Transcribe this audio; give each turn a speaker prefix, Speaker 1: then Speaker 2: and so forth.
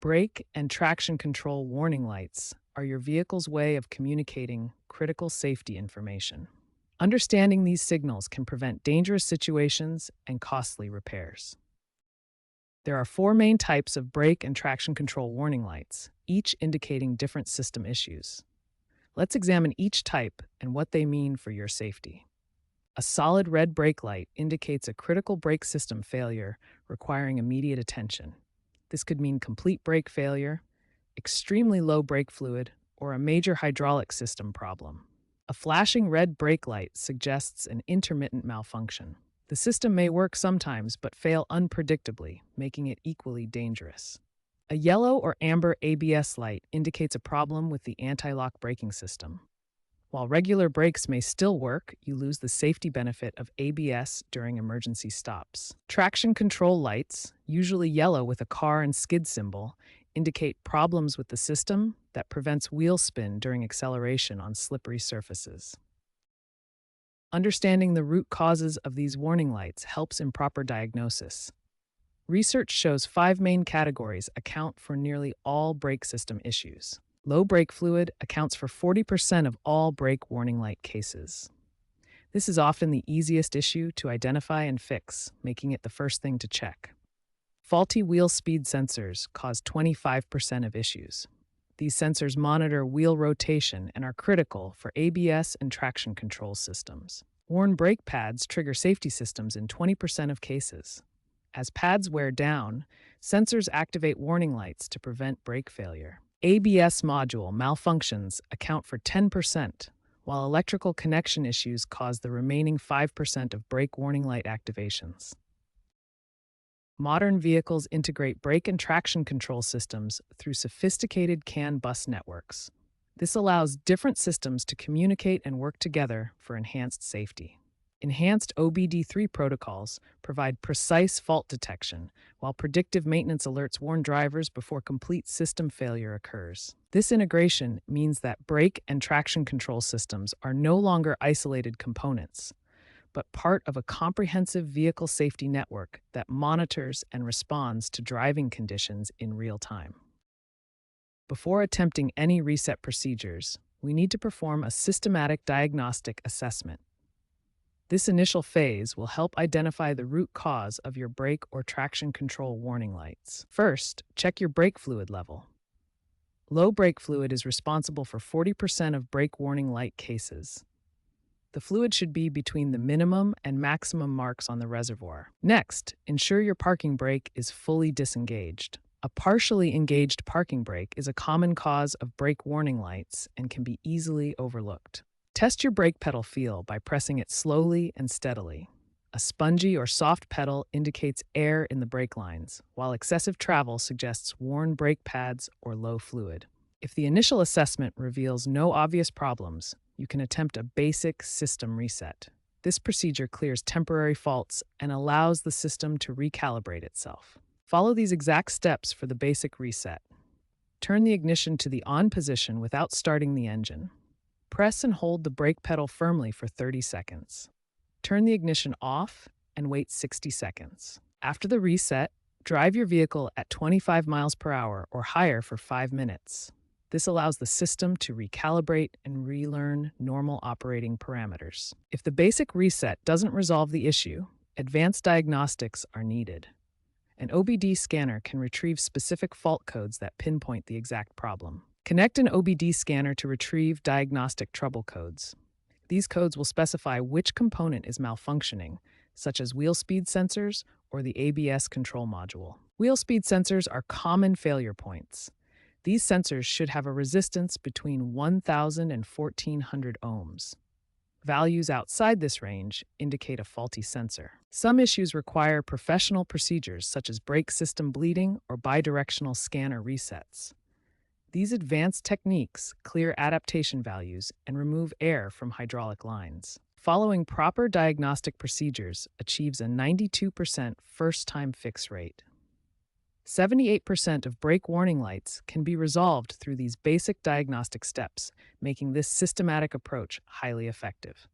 Speaker 1: Brake and traction control warning lights are your vehicle's way of communicating critical safety information. Understanding these signals can prevent dangerous situations and costly repairs. There are four main types of brake and traction control warning lights, each indicating different system issues. Let's examine each type and what they mean for your safety. A solid red brake light indicates a critical brake system failure requiring immediate attention. This could mean complete brake failure, extremely low brake fluid, or a major hydraulic system problem. A flashing red brake light suggests an intermittent malfunction. The system may work sometimes but fail unpredictably, making it equally dangerous. A yellow or amber ABS light indicates a problem with the anti-lock braking system. While regular brakes may still work, you lose the safety benefit of ABS during emergency stops. Traction control lights, usually yellow with a car and skid symbol, indicate problems with the system that prevents wheel spin during acceleration on slippery surfaces. Understanding the root causes of these warning lights helps in proper diagnosis. Research shows five main categories account for nearly all brake system issues. Low brake fluid accounts for 40% of all brake warning light cases. This is often the easiest issue to identify and fix, making it the first thing to check. Faulty wheel speed sensors cause 25% of issues. These sensors monitor wheel rotation and are critical for ABS and traction control systems. Worn brake pads trigger safety systems in 20% of cases. As pads wear down, sensors activate warning lights to prevent brake failure. ABS module malfunctions account for 10%, while electrical connection issues cause the remaining 5% of brake warning light activations. Modern vehicles integrate brake and traction control systems through sophisticated CAN bus networks. This allows different systems to communicate and work together for enhanced safety. Enhanced OBD3 protocols provide precise fault detection, while predictive maintenance alerts warn drivers before complete system failure occurs. This integration means that brake and traction control systems are no longer isolated components, but part of a comprehensive vehicle safety network that monitors and responds to driving conditions in real time. Before attempting any reset procedures, we need to perform a systematic diagnostic assessment. This initial phase will help identify the root cause of your brake or traction control warning lights. First, check your brake fluid level. Low brake fluid is responsible for 40% of brake warning light cases. The fluid should be between the minimum and maximum marks on the reservoir. Next, ensure your parking brake is fully disengaged. A partially engaged parking brake is a common cause of brake warning lights and can be easily overlooked. Test your brake pedal feel by pressing it slowly and steadily. A spongy or soft pedal indicates air in the brake lines, while excessive travel suggests worn brake pads or low fluid. If the initial assessment reveals no obvious problems, you can attempt a basic system reset. This procedure clears temporary faults and allows the system to recalibrate itself. Follow these exact steps for the basic reset. Turn the ignition to the on position without starting the engine. Press and hold the brake pedal firmly for 30 seconds. Turn the ignition off and wait 60 seconds. After the reset, drive your vehicle at 25 miles per hour or higher for 5 minutes. This allows the system to recalibrate and relearn normal operating parameters. If the basic reset doesn't resolve the issue, advanced diagnostics are needed. An OBD scanner can retrieve specific fault codes that pinpoint the exact problem. Connect an OBD scanner to retrieve diagnostic trouble codes. These codes will specify which component is malfunctioning, such as wheel speed sensors or the ABS control module. Wheel speed sensors are common failure points. These sensors should have a resistance between 1,000 and 1,400 ohms. Values outside this range indicate a faulty sensor. Some issues require professional procedures such as brake system bleeding or bidirectional scanner resets. These advanced techniques clear adaptation values and remove air from hydraulic lines. Following proper diagnostic procedures achieves a 92% first-time fix rate. 78% of brake warning lights can be resolved through these basic diagnostic steps, making this systematic approach highly effective.